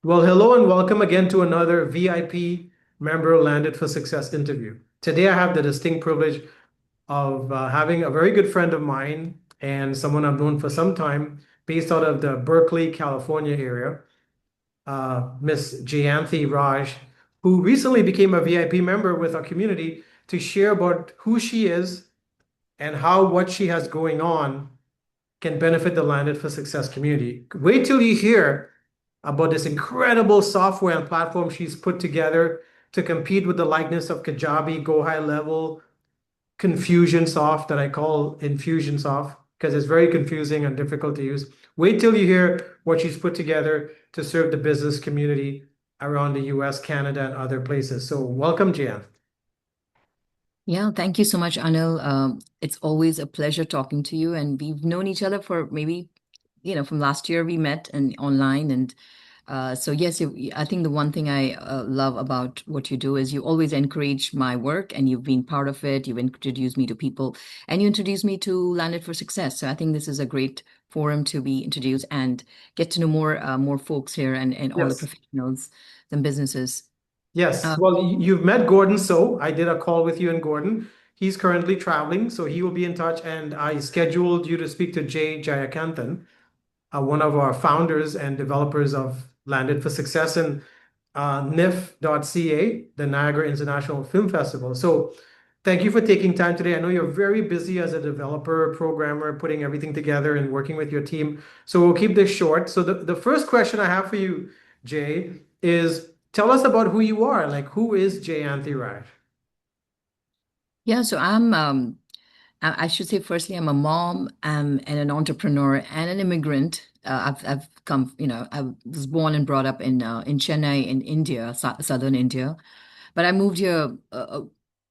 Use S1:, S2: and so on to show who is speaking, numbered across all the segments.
S1: Well, hello and welcome again to another VIP Member Landed for Success interview. Today, I have the distinct privilege of having a very good friend of mine and someone I've known for some time, based out of the Berkeley, California area, Miss Jayanthi Raj, who recently became a VIP member with our community to share about who she is and how what she has going on can benefit the Landed for Success community. Wait till you hear about this incredible software and platform she's put together to compete with the likeness of Kajabi, Go High Level, Confusionsoft that I call Infusionsoft because it's very confusing and difficult to use. Wait till you hear what she's put together to serve the business community around the US, Canada, and other places. So welcome, Jan.
S2: Yeah, thank you so much, Anil. It's always a pleasure talking to you. And we've known each other for maybe, from last year we met and online. And so, yes, I think the one thing I love about what you do is you always encourage my work and you've been part of it. You've introduced me to people and you introduced me to Landed for Success. So I think this is a great forum to be introduced and get to know more folks here and all the
S1: Yes.
S2: professionals and businesses.
S1: Yes.
S2: Uh,
S1: Well, you've met Gordon, so I did a call with you and Gordon. He's currently traveling, so he will be in touch. And I scheduled you to speak to Jay Jayakanthan, one of our founders and developers of Landed for Success and NIF.ca, the Niagara International Film Festival. So thank you for taking time today. I know you're very busy as a developer, programmer, putting everything together and working with your team. So we'll keep this short. So the first question I have for you, Jay, is tell us about who you are. Like, who is Jay Anthi Raj?
S2: yeah, so I should say, firstly, I'm a mom, and an entrepreneur and an immigrant. I've come, I was born and brought up in Chennai in India, southern India, but I moved here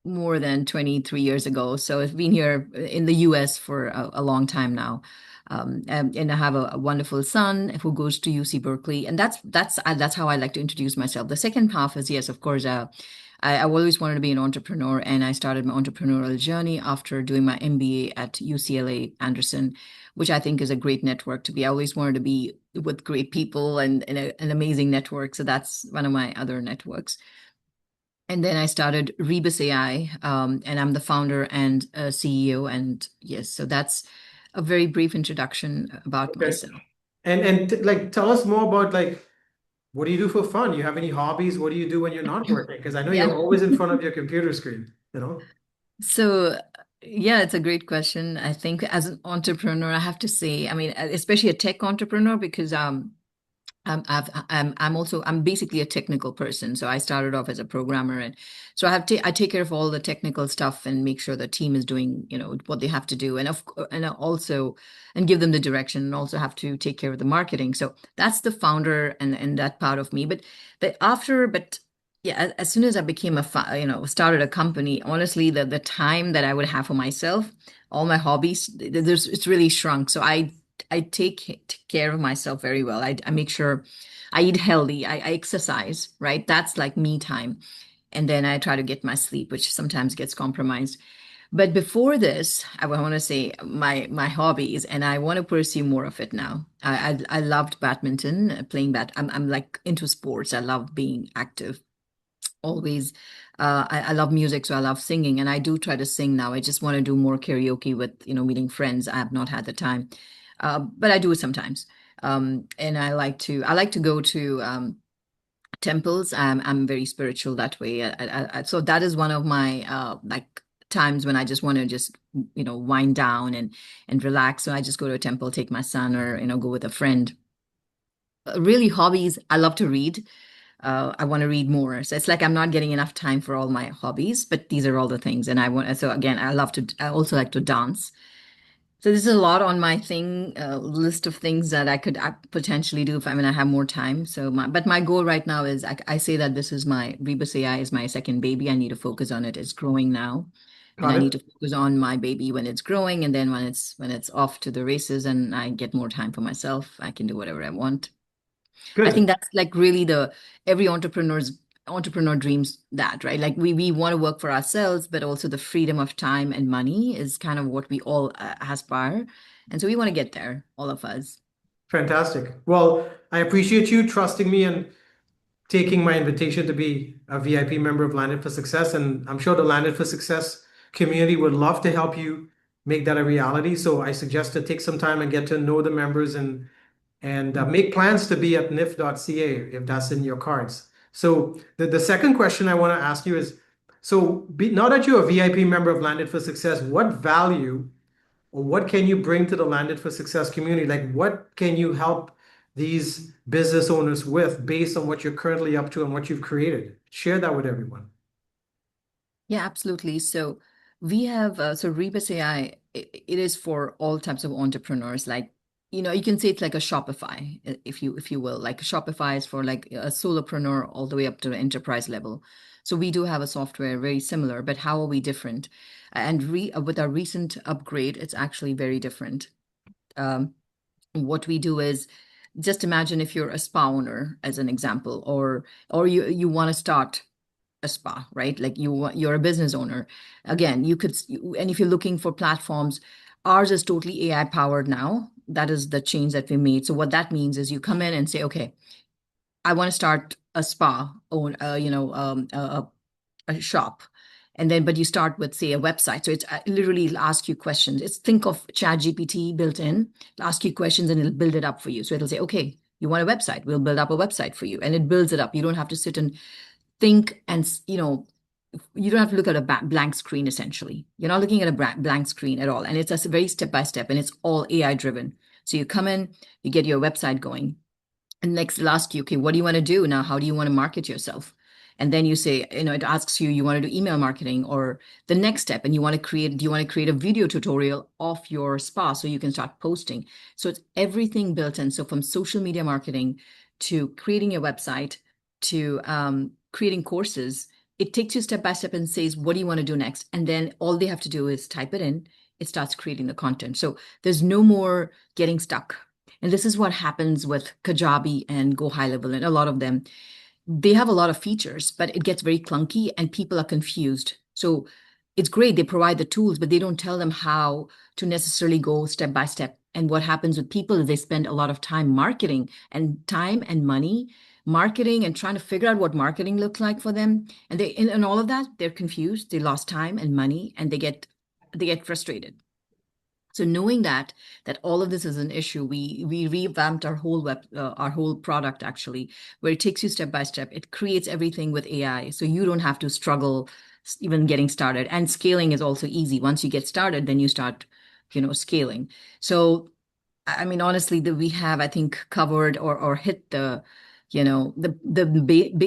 S2: more than 23 years ago. So I've been here in the US for a long time now. And I have a wonderful son who goes to UC Berkeley, and that's how I like to introduce myself. The second half is, yes, of course. I always wanted to be an entrepreneur, and I started my entrepreneurial journey after doing my MBA at UCLA Anderson, which I think is a great network to be. I always wanted to be with great people and an amazing network. So that's one of my other networks. And then I started RebusAi, and I'm the founder and CEO. And yes, so that's a very brief introduction about
S1: Okay.
S2: myself.
S1: Like tell us more about like what do you do for fun? You have any hobbies? What do you do when you're not working? Because I know you're
S2: Yeah.
S1: always in front of your computer screen, you know?
S2: So, yeah, it's a great question. I think as an entrepreneur, I have to say, I mean, especially a tech entrepreneur, because I'm basically a technical person. So I started off as a programmer, and so I take care of all the technical stuff and make sure the team is doing what they have to do, and also and give them the direction, and also have to take care of the marketing. So that's the founder and that part of me. But yeah, as soon as I became started a company, honestly, the time that I would have for myself, all my hobbies, it's really shrunk. So I take care of myself very well. I make sure I eat healthy. I exercise, right? That's like me time. And then I try to get my sleep, which sometimes gets compromised. But before this, I want to say my hobbies, and I want to pursue more of it now. I loved badminton, playing bat. I'm like into sports. I love being active always. I love music, so I love singing, and I do try to sing now. I just want to do more karaoke with, meeting friends. I have not had the time, but I do it sometimes. And I like to go to temples. I'm very spiritual that way. So that is one of my like times when I just want to just wind down and relax. So I just go to a temple, take my son, or go with a friend. Really, hobbies. I love to read. I want to read more. So it's like I'm not getting enough time for all my hobbies, but these are all the things. And I want, so again, I also like to dance. So this is a lot on my list of things that I could potentially do if I have more time. But my goal right now is I say that this is my Rebus AI is my second baby. I need to focus on it. It's growing now. And
S1: Got
S2: I need
S1: it.
S2: to focus on my baby when it's growing. And then when it's off to the races and I get more time for myself, I can do whatever I want. I think
S1: Good.
S2: that's like really the every entrepreneur dreams that, right? Like we want to work for ourselves, but also the freedom of time and money is kind of what we all aspire. And so we want to get there, all of us.
S1: Fantastic. Well, I appreciate you trusting me and taking my invitation to be a VIP member of Landed for Success. And I'm sure the Landed for Success community would love to help you make that a reality. So I suggest to take some time and get to know the members and make plans to be at nif.ca if that's in your cards. So the second question I want to ask you is, now that you're a VIP member of Landed for Success, what value or what can you bring to the Landed for Success community? Like, what can you help these business owners with based on what you're currently up to and what you've created? Share that with everyone.
S2: Yeah, absolutely. So we have Rebus AI. It is for all types of entrepreneurs. Like, you can say it's like a Shopify, if you will. Like Shopify is for like a solopreneur all the way up to the enterprise level. So we do have a software very similar, but how are we different? And with our recent upgrade, it's actually very different. Um, what we do is just imagine if you're a spa owner, as an example, or you want to start a spa, right? Like you're a business owner. Again, and if you're looking for platforms, ours is totally AI powered now. That is the change that we made. So what that means is you come in and say, okay, I want to start a spa own, a shop. And then, but you start with, say, a website. So it's literally it'll ask you questions. It's think of ChatGPT built in. It'll ask you questions and it'll build it up for you. So it'll say, okay, you want a website? We'll build up a website for you. And it builds it up. You don't have to sit and think and you don't have to look at a blank screen. Essentially, you're not looking at a blank screen at all, and it's a very step by step, and it's all AI driven. So you come in, you get your website going, and next it'll ask you, okay, what do you want to do now? How do you want to market yourself? And then you say, it asks you want to do email marketing or the next step, and do you want to create a video tutorial of your spa so you can start posting? So it's everything built in. So from social media marketing to creating your website to creating courses, it takes you step by step and says, what do you want to do next? And then all they have to do is type it in. It starts creating the content. So there's no more getting stuck. And this is what happens with Kajabi and Go High Level and a lot of them. They have a lot of features, but it gets very clunky and people are confused. So it's great. They provide the tools, but they don't tell them how to necessarily go step by step. And what happens with people is they spend a lot of time time and money marketing and trying to figure out what marketing looks like for them. And in all of that, they're confused. They lost time and money and they get frustrated. So knowing that all of this is an issue, we revamped our whole product actually, where it takes you step by step. It creates everything with AI, so you don't have to struggle even getting started. And scaling is also easy. Once you get started, then you start, scaling. So I mean, honestly, we have, I think, covered or hit the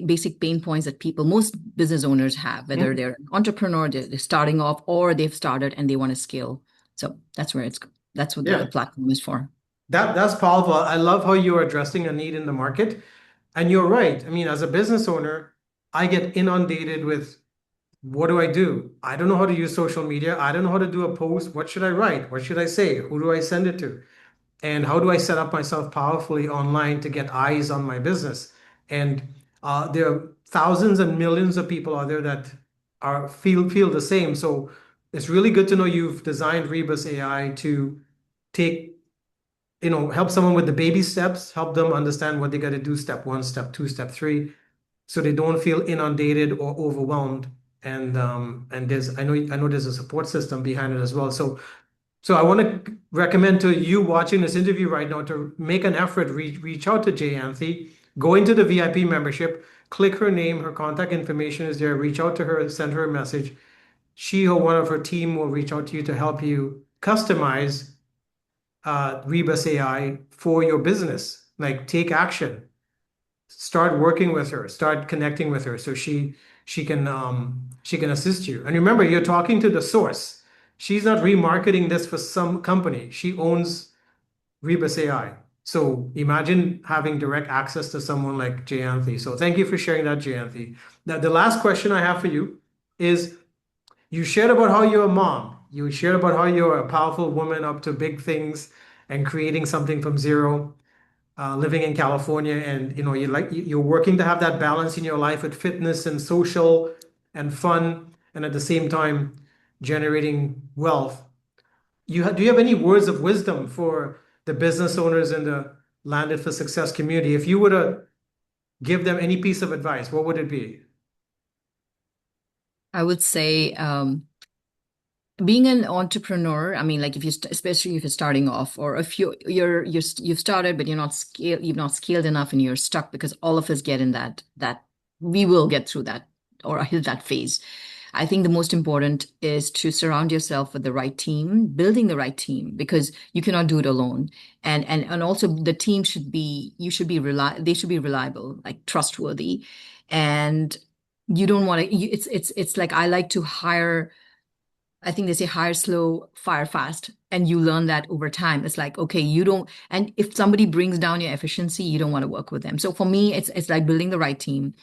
S2: basic pain points that most business owners have, whether they're an entrepreneur, they're starting off, or they've started and they want to scale. So that's what the
S1: Yeah,
S2: platform is for.
S1: that's powerful. I love how you're addressing a need in the market. And you're right. I mean, as a business owner, I get inundated with what do I do? I don't know how to use social media. I don't know how to do a post. What should I write? What should I say? Who do I send it to? And how do I set up myself powerfully online to get eyes on my business? And there are thousands and millions of people out there that feel the same. So it's really good to know you've designed Rebus AI to take, help someone with the baby steps, help them understand what they got to do, step one, step two, step three, so they don't feel inundated or overwhelmed. And I know there's a support system behind it as well. So I want to recommend to you watching this interview right now to make an effort, reach out to Jayanthi, go into the VIP membership, click her name, her contact information is there, reach out to her, send her a message. She or one of her team will reach out to you to help you customize Rebus AI for your business. Like take action, start working with her, start connecting with her, so she can assist you. And remember, you're talking to the source. She's not remarketing this for some company. She owns Rebus AI. So imagine having direct access to someone like Jayanthi. So thank you for sharing that, Jayanthi. Now, the last question I have for you is you shared about how you're a mom. You shared about how you're a powerful woman up to big things and creating something from zero, living in California, and you're working to have that balance in your life with fitness and social and fun, and at the same time generating wealth. Do you have any words of wisdom for the business owners in the Landed for Success community? If you were to give them any piece of advice, what would it be?
S2: I would say being an entrepreneur, I mean, like if you especially if you're starting off, or if you've started but you've not scaled enough and you're stuck, because all of us get in that we will get through that or hit that phase. I think the most important is to surround yourself with the right team, building the right team, because you cannot do it alone. And also the team should be you should be they should be reliable, like trustworthy. And you don't want to it's like I like to hire. I think they say hire slow, fire fast. And you learn that over time. It's like, okay, you don't, and if somebody brings down your efficiency, you don't want to work with them. So for me, it's like building the right team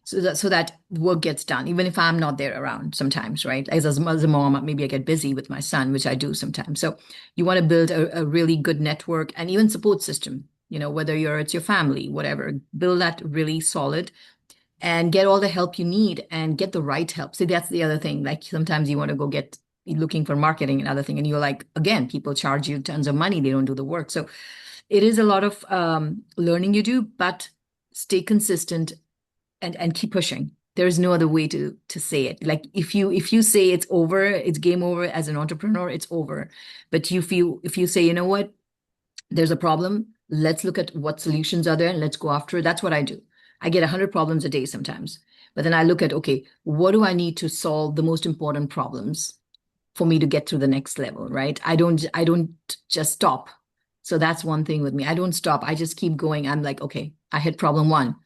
S2: so that work gets done, even if I'm not there around sometimes, right? As a mom, maybe I get busy with my son, which I do sometimes. So you want to build a really good network and even support system, whether it's your family, whatever, build that really solid and get all the help you need and get the right help. See, that's the other thing. Like sometimes you want to go get looking for marketing and other thing, and you're like, again, people charge you tons of money, they don't do the work. So it is a lot of learning you do, but stay consistent and keep pushing. There is no other way to say it. Like if you say it's over, it's game over as an entrepreneur, it's over. But if you say, you know what, there's a problem. Let's look at what solutions are there and let's go after it. That's what I do. I get 100 problems a day sometimes. But then I look at, okay, what do I need to solve the most important problems for me to get to the next level, right? I don't just stop. So that's one thing with me. I don't stop. I just keep going. I'm like, okay, I hit problem one.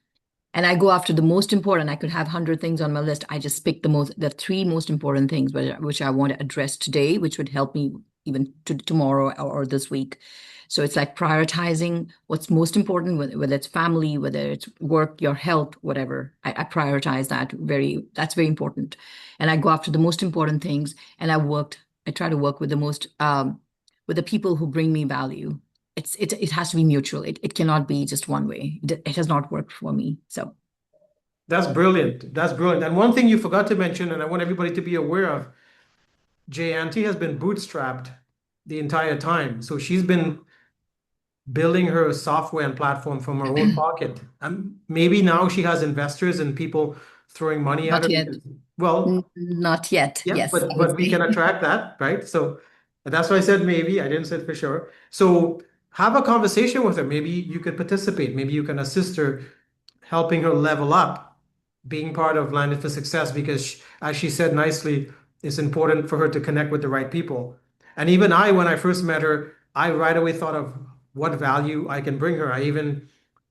S2: And I go after the most important. I could have 100 things on my list. I just pick the three most important things which I want to address today, which would help me even tomorrow or this week. So it's like prioritizing what's most important, whether it's family, whether it's work, your health, whatever. I prioritize that's very important. And I go after the most important things. And I try to work with with the people who bring me value. It has to be mutual. It cannot be just one way. It has not worked for me. So
S1: That's brilliant. That's brilliant. And one thing you forgot to mention, and I want everybody to be aware of, Jayanti has been bootstrapped the entire time. So she's been building her software and platform from her own pocket. And maybe now she has investors and people throwing money at
S2: not
S1: her
S2: yet.
S1: because, well,
S2: Not yet.
S1: yeah,
S2: Yes, I would
S1: but we can
S2: say.
S1: attract that, right? So that's why I said maybe. I didn't say for sure. So have a conversation with her. Maybe you could participate. Maybe you can assist her, helping her level up, being part of Landed for Success, because as she said nicely, it's important for her to connect with the right people. And even I, when I first met her, I right away thought of what value I can bring her. I even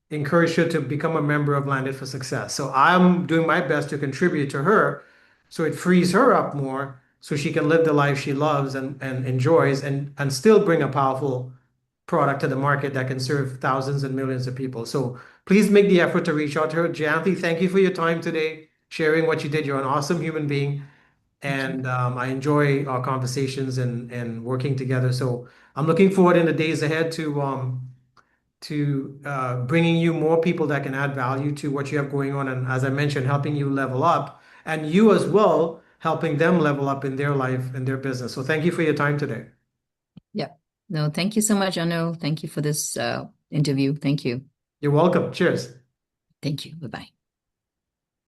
S1: encouraged her to become a member of Landed for Success. So I'm doing my best to contribute to her so it frees her up more so she can live the life she loves and enjoys and still bring a powerful product to the market that can serve thousands and millions of people. So please make the effort to reach out to her. Jayanthi, thank you for your time today, sharing what you did. You're an awesome human being.
S2: Thank you.
S1: And I enjoy our conversations and working together. So I'm looking forward in the days ahead to bringing you more people that can add value to what you have going on. And as I mentioned, helping you level up and you as well, helping them level up in their life and their business. So thank you for your time today.
S2: Yeah. No, thank you so much, Anu. Thank you for this interview. Thank you.
S1: You're welcome. Cheers.
S2: Thank you. Bye bye.